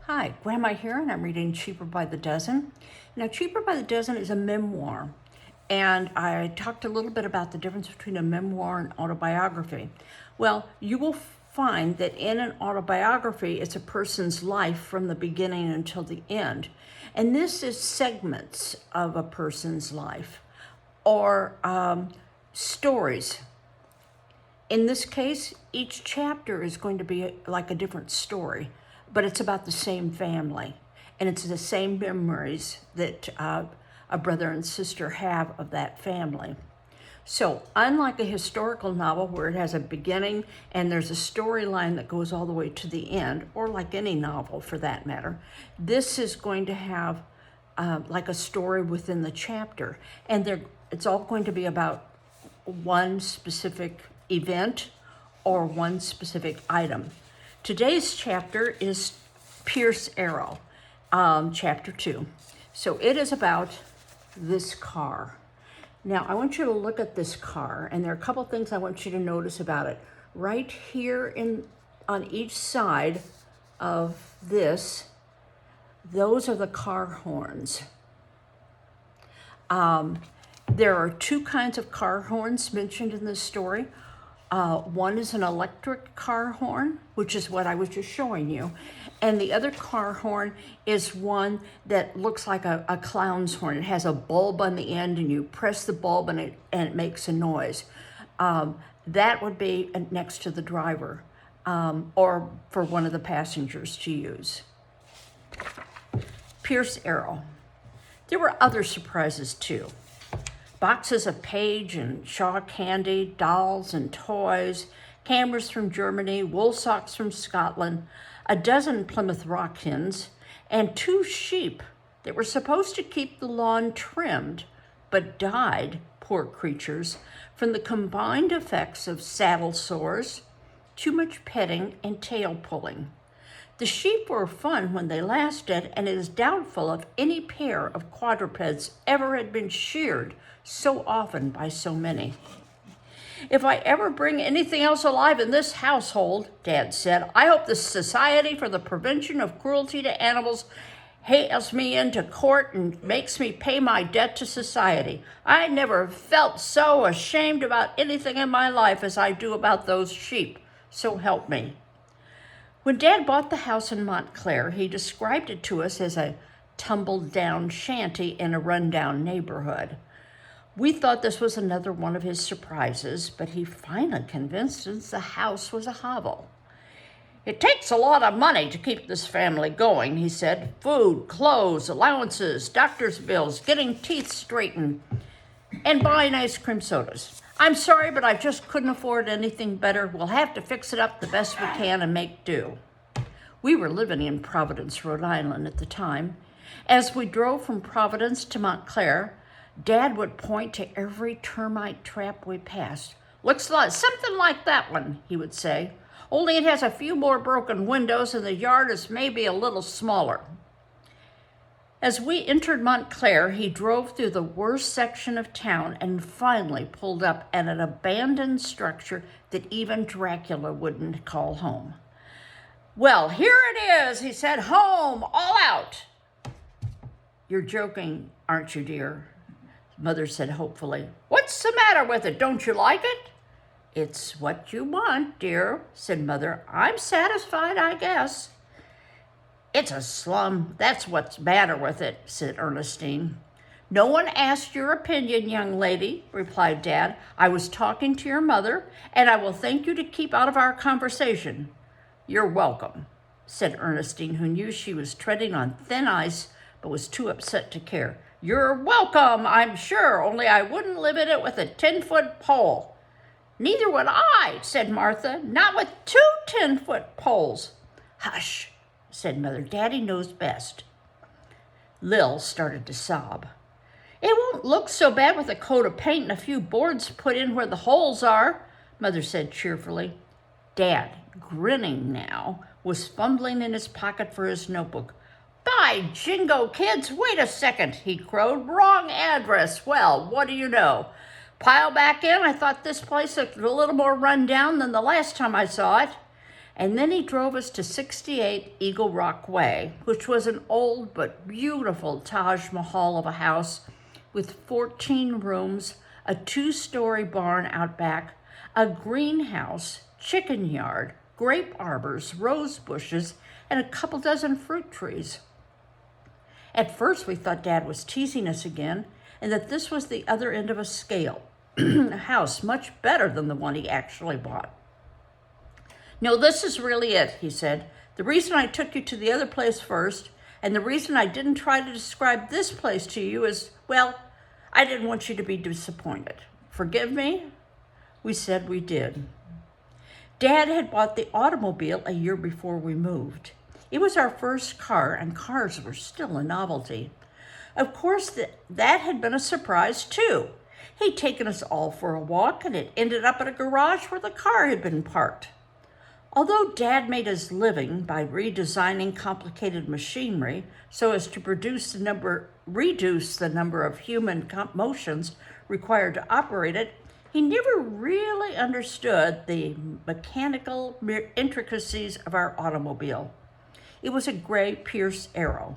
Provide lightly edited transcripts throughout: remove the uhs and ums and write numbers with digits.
Hi, Grandma here, and I'm reading Cheaper by the Dozen. Now, Cheaper by the Dozen is a memoir, and I talked a little bit about the difference between a memoir and autobiography. Well, you will find that in an autobiography, it's a person's life from the beginning until the end. And this is segments of a person's life or stories. In this case, each chapter is going to be like a different story, but it's about the same family. And it's the same memories that a brother and sister have of that family. So, unlike a historical novel where it has a beginning and there's a storyline that goes all the way to the end, or like any novel for that matter, this is going to have like a story within the chapter. And it's all going to be about one specific event or one specific item. Today's chapter is Pierce Arrow, chapter 2. So it is about this car. Now I want you to look at this car, and there are a couple things I want you to notice about it. Right here on each side of this, those are the car horns. There are two kinds of car horns mentioned in this story. One is an electric car horn, which is what I was just showing you. And the other car horn is one that looks like a clown's horn. It has a bulb on the end, and you press the bulb and it makes a noise. That would be next to the driver, or for one of the passengers to use. Pierce Arrow. There were other surprises too. Boxes of Page and Shaw candy, dolls and toys, cameras from Germany, wool socks from Scotland, a dozen Plymouth Rock hens, and 2 sheep that were supposed to keep the lawn trimmed, but died, poor creatures, from the combined effects of saddle sores, too much petting, and tail pulling. The sheep were fun when they lasted, and it is doubtful if any pair of quadrupeds ever had been sheared so often by so many. If I ever bring anything else alive in this household, Dad said, I hope the Society for the Prevention of Cruelty to Animals hails me into court and makes me pay my debt to society. I never felt so ashamed about anything in my life as I do about those sheep. So help me. When Dad bought the house in Montclair, he described it to us as a tumbled-down shanty in a run-down neighborhood. We thought this was another one of his surprises, but he finally convinced us the house was a hovel. It takes a lot of money to keep this family going, he said. Food, clothes, allowances, doctor's bills, getting teeth straightened, and buying ice cream sodas. I'm sorry, but I just couldn't afford anything better. We'll have to fix it up the best we can and make do. We were living in Providence, Rhode Island at the time. As we drove from Providence to Montclair, Dad would point to every termite trap we passed. Looks like something like that one, he would say. Only it has a few more broken windows and the yard is maybe a little smaller. As we entered Montclair, he drove through the worst section of town and finally pulled up at an abandoned structure that even Dracula wouldn't call home. Well, here it is, he said. Home, all out. You're joking, aren't you, dear? Mother said hopefully. What's the matter with it? Don't you like it? It's what you want, dear, said Mother. I'm satisfied, I guess. It's a slum. That's what's the matter with it, said Ernestine. No one asked your opinion, young lady, replied Dad. I was talking to your mother, and I will thank you to keep out of our conversation. You're welcome, said Ernestine, who knew she was treading on thin ice, but was too upset to care. You're welcome, I'm sure, only I wouldn't live in it with a 10-foot pole. Neither would I, said Martha, not with 2 10-foot poles. Hush, said Mother. Daddy knows best. Lil started to sob. It won't look so bad with a coat of paint and a few boards put in where the holes are, Mother said cheerfully. Dad, grinning now, was fumbling in his pocket for his notebook. By jingo, kids, wait a second, he crowed. Wrong address. Well, what do you know? Pile back in. I thought this place looked a little more run down than the last time I saw it. And then he drove us to 68 Eagle Rock Way, which was an old but beautiful Taj Mahal of a house with 14 rooms, a 2-story barn out back, a greenhouse, chicken yard, grape arbors, rose bushes, and a couple dozen fruit trees. At first, we thought Dad was teasing us again, and that this was the other end of a scale, a house much better than the one he actually bought. "No, this is really it," he said. "The reason I took you to the other place first, and the reason I didn't try to describe this place to you is, well, I didn't want you to be disappointed. Forgive me?" We said we did. Dad had bought the automobile a year before we moved. It was our first car, and cars were still a novelty. Of course, that had been a surprise, too. He'd taken us all for a walk, and it ended up at a garage where the car had been parked. Although Dad made his living by redesigning complicated machinery so as to reduce the number of human motions required to operate it, he never really understood the mechanical intricacies of our automobile. It was a gray Pierce Arrow,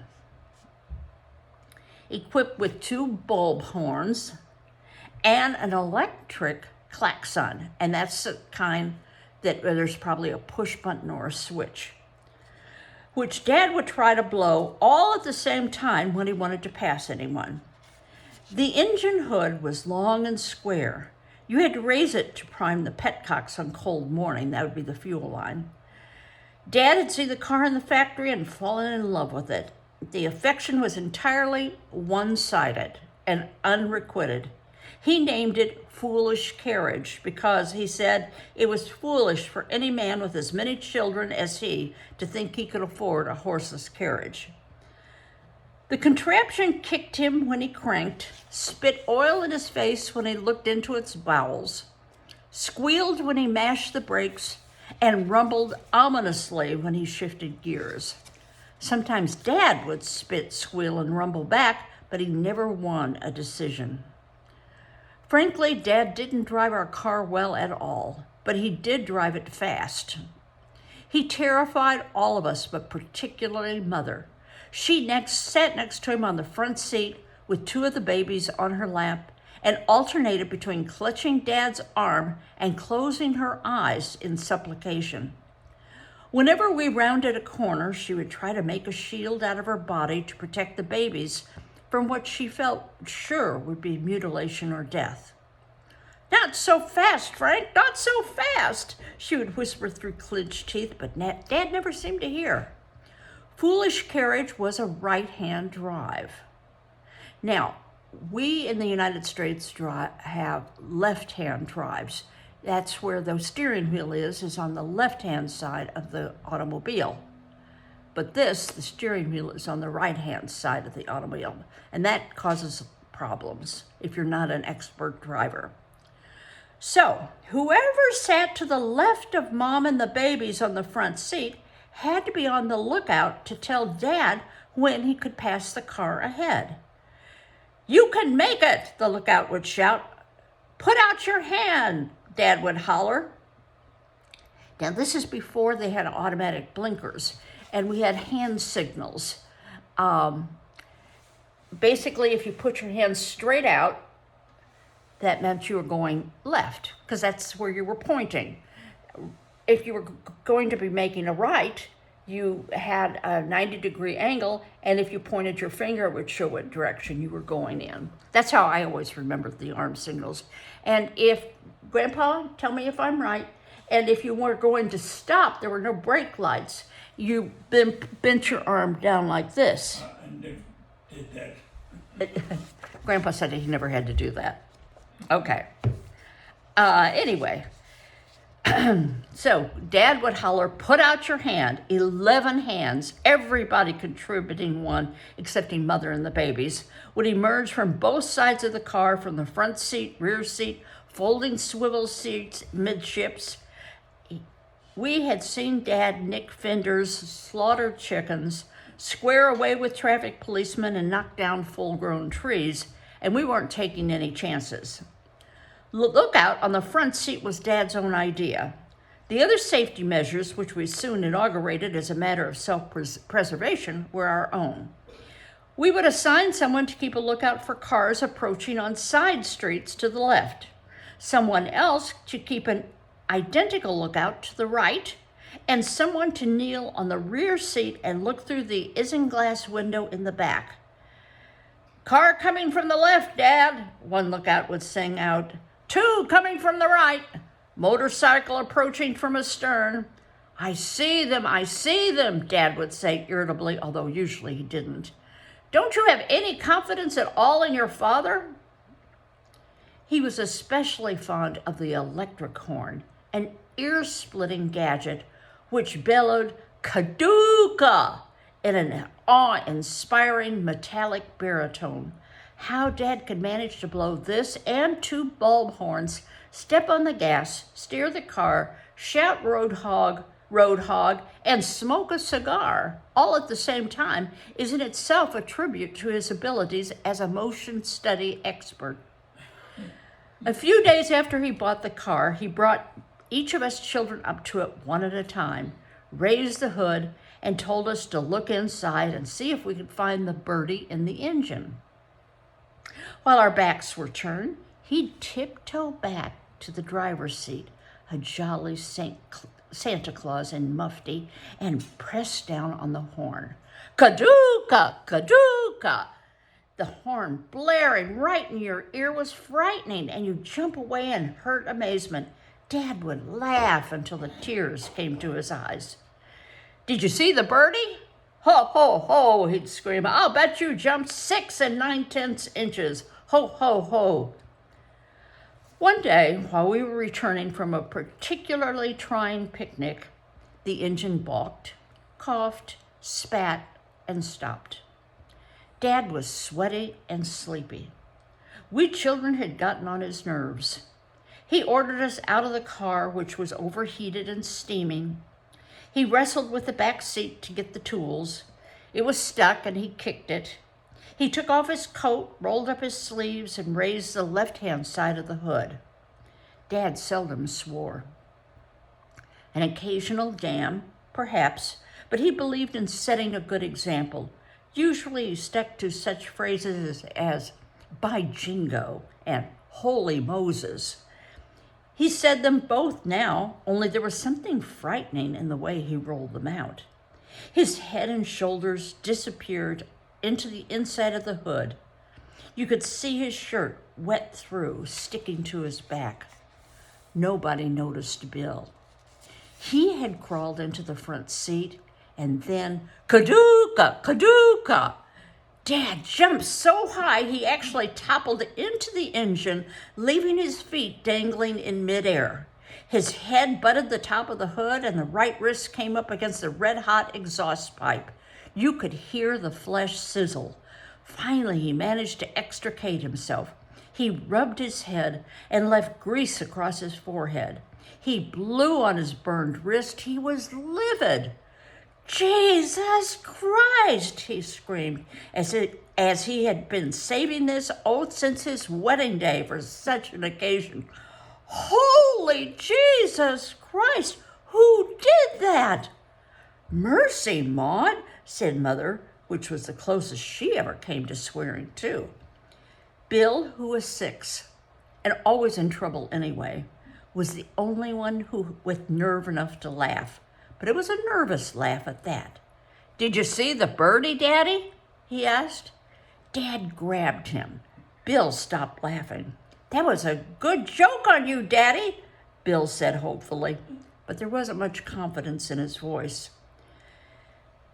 equipped with 2 bulb horns and an electric klaxon, and that's the kind that there's probably a push button or a switch, which Dad would try to blow all at the same time when he wanted to pass anyone. The engine hood was long and square. You had to raise it to prime the petcocks on cold morning. That would be the fuel line. Dad had seen the car in the factory and fallen in love with it. The affection was entirely one-sided and unrequited. He named it Foolish Carriage because he said it was foolish for any man with as many children as he to think he could afford a horseless carriage. The contraption kicked him when he cranked, spit oil in his face when he looked into its bowels, squealed when he mashed the brakes, and rumbled ominously when he shifted gears. Sometimes Dad would spit, squeal, and rumble back, but he never won a decision. Frankly, Dad didn't drive our car well at all, but he did drive it fast. He terrified all of us, but particularly Mother. She sat next to him on the front seat with 2 of the babies on her lap and alternated between clutching Dad's arm and closing her eyes in supplication. Whenever we rounded a corner, she would try to make a shield out of her body to protect the babies from what she felt sure would be mutilation or death. "Not so fast, Frank, not so fast," she would whisper through clenched teeth, but Dad never seemed to hear. Foolish Carriage was a right-hand drive. Now, we in the United States have left-hand drives. That's where the steering wheel is on the left-hand side of the automobile. But the steering wheel is on the right-hand side of the automobile, and that causes problems if you're not an expert driver. So, whoever sat to the left of Mom and the babies on the front seat had to be on the lookout to tell Dad when he could pass the car ahead. "You can make it," the lookout would shout. "Put out your hand," Dad would holler. Now, this is before they had automatic blinkers, and we had hand signals. Basically, if you put your hands straight out, that meant you were going left, because that's where you were pointing. If you were going to be making a right, you had a 90-degree angle, and if you pointed your finger, it would show what direction you were going in. That's how I always remembered the arm signals. And if, Grandpa, tell me if I'm right, and if you were going to stop, there were no brake lights, you bent your arm down like this. I never did that. Grandpa said he never had to do that. Okay. Anyway, so Dad would holler, "Put out your hand." 11 hands, everybody contributing one, excepting Mother and the babies, would emerge from both sides of the car, from the front seat, rear seat, folding swivel seats, midships. We had seen Dad nick fenders, slaughter chickens, square away with traffic policemen, and knock down full-grown trees, and we weren't taking any chances. Lookout on the front seat was Dad's own idea. The other safety measures, which we soon inaugurated as a matter of self-preservation, were our own. We would assign someone to keep a lookout for cars approaching on side streets to the left, someone else to keep an identical lookout to the right, and someone to kneel on the rear seat and look through the isinglass window in the back. "Car coming from the left, Dad," one lookout would sing out. "Two coming from the right. Motorcycle approaching from astern." I see them, Dad would say irritably, although usually he didn't. "Don't you have any confidence at all in your father?" He was especially fond of the electric horn, an ear-splitting gadget which bellowed "Kaduka" in an awe-inspiring metallic baritone. How Dad could manage to blow this and two bulb horns, step on the gas, steer the car, shout road hog, and smoke a cigar all at the same time is in itself a tribute to his abilities as a motion study expert. A few days after he bought the car, he brought each of us children up to it one at a time, raised the hood, and told us to look inside and see if we could find the birdie in the engine. While our backs were turned, he'd tiptoe back to the driver's seat, a jolly Santa Claus in mufti, and press down on the horn. "Kaduka, Kaduka!" The horn blaring right in your ear was frightening, and you'd jump away in hurt amazement. Dad would laugh until the tears came to his eyes. "Did you see the birdie? Ho, ho, ho," he'd scream. "I'll bet you jumped 6 9/10 inches. Ho, ho, ho." One day, while we were returning from a particularly trying picnic, the engine balked, coughed, spat, and stopped. Dad was sweaty and sleepy. We children had gotten on his nerves. He ordered us out of the car, which was overheated and steaming. He wrestled with the back seat to get the tools. It was stuck and he kicked it. He took off his coat, rolled up his sleeves, and raised the left-hand side of the hood. Dad seldom swore. An occasional damn, perhaps, but he believed in setting a good example. Usually he stuck to such phrases as "by jingo" and "holy Moses." He said them both now, only there was something frightening in the way he rolled them out. His head and shoulders disappeared into the inside of the hood. You could see his shirt, wet through, sticking to his back. Nobody noticed Bill. He had crawled into the front seat, and then, "Kaduka, Kaduka!" Dad jumped so high he actually toppled into the engine, leaving his feet dangling in midair. His head butted the top of the hood, and the right wrist came up against the red-hot exhaust pipe. You could hear the flesh sizzle. Finally, he managed to extricate himself. He rubbed his head and left grease across his forehead. He blew on his burned wrist. He was livid. "Jesus Christ," he screamed, as he had been saving this oath since his wedding day for such an occasion. "Holy Jesus Christ, who did that?" "Mercy, Maud," said Mother, which was the closest she ever came to swearing too. Bill, who was 6, and always in trouble anyway, was the only one with nerve enough to laugh, but it was a nervous laugh at that. "Did you see the birdie, Daddy?" he asked. Dad grabbed him. Bill stopped laughing. "That was a good joke on you, Daddy," Bill said hopefully, but there wasn't much confidence in his voice.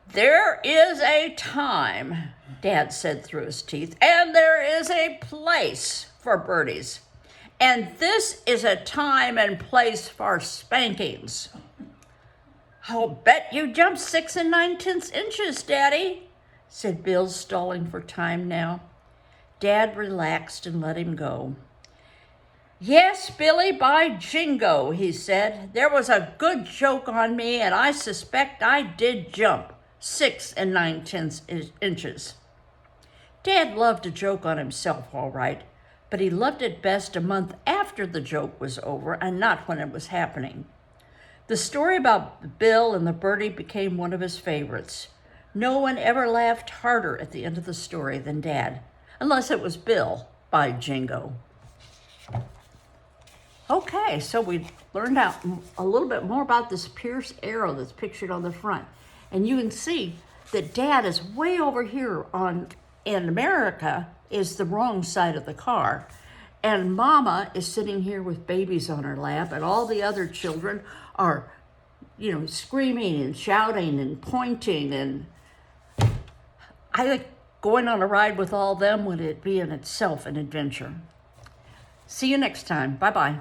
"There is a time," Dad said through his teeth, "and there is a place for birdies. And this is a time and place for spankings." "I'll bet you jumped 6 9/10 inches, Daddy," said Bill, stalling for time now. Dad relaxed and let him go. "Yes, Billy, by jingo," he said. "There was a good joke on me, and I suspect I did jump 6 9/10 inches. Dad loved a joke on himself, all right, but he loved it best a month after the joke was over and not when it was happening. The story about Bill and the birdie became one of his favorites. No one ever laughed harder at the end of the story than Dad, unless it was Bill, by Jingo. Okay, so we learned out a little bit more about this Pierce arrow that's pictured on the front. And you can see that Dad is way over here in America is the wrong side of the car. And Mama is sitting here with babies on her lap, and all the other children are, screaming and shouting and pointing. And I think going on a ride with all them would it be in itself an adventure. See you next time. Bye-bye.